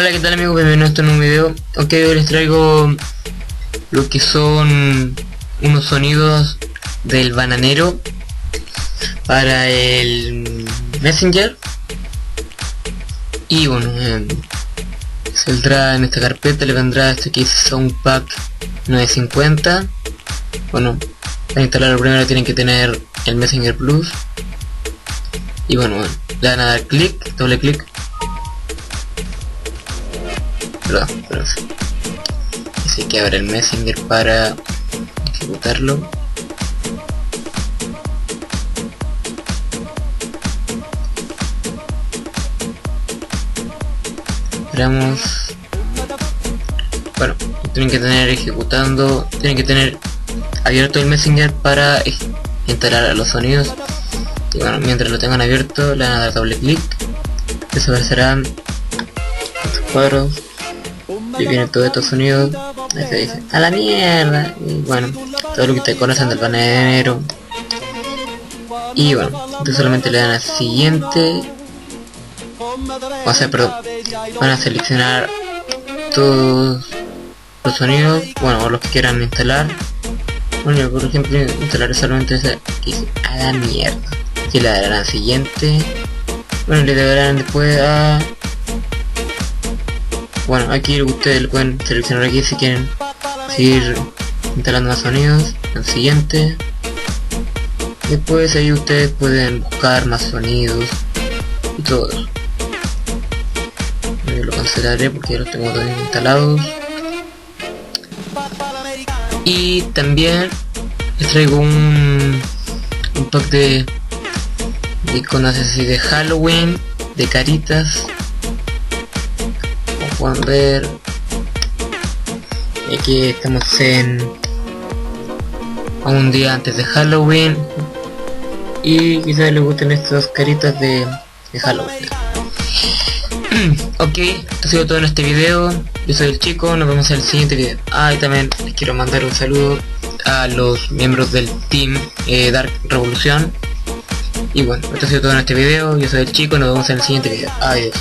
Hola, ¿qué tal amigos? Bienvenidos a este nuevo video. Ok, hoy les traigo lo que son unos sonidos del bananero para el Messenger. Y bueno, saldrá en esta carpeta, le vendrá este que dice Soundpack 950. Bueno, para instalarlo primero tienen que tener el Messenger Plus. Y bueno, le van a dar clic, doble clic. Pero así que abre el Messenger para ejecutarlo. Esperamos. Bueno, tienen que tener ejecutando, tienen que tener abierto el Messenger para instalar los sonidos. Y bueno, mientras lo tengan abierto le van a dar doble clic, desaparecerán los cuadros y vienen todos estos sonidos. Ahí se dice a la mierda, y bueno, todo lo que te conocen del bananero. Y bueno, entonces solamente le dan a siguiente, o sea, perdón, van a seleccionar todos los sonidos, bueno, o los que quieran instalar. Bueno, yo por ejemplo instalaré solamente ese que dice a la mierda, y le darán a siguiente. Bueno, le darán después a... Bueno, aquí ustedes lo pueden seleccionar aquí si quieren seguir instalando más sonidos. El siguiente. Después ahí ustedes pueden buscar más sonidos y todo eso. Yo lo cancelaré porque ya los tengo todos instalados. Y también les traigo un pack de iconos así de Halloween, de caritas. Como pueden ver, aquí estamos a un día antes de Halloween y quizás les gusten estas caritas de Halloween. Ok, esto ha sido todo en este video. Yo soy el Chico, nos vemos en el siguiente video. Y también les quiero mandar un saludo a los miembros del team Dark Revolución. Y bueno, esto ha sido todo en este video. Yo soy el Chico, nos vemos en el siguiente video. Adiós.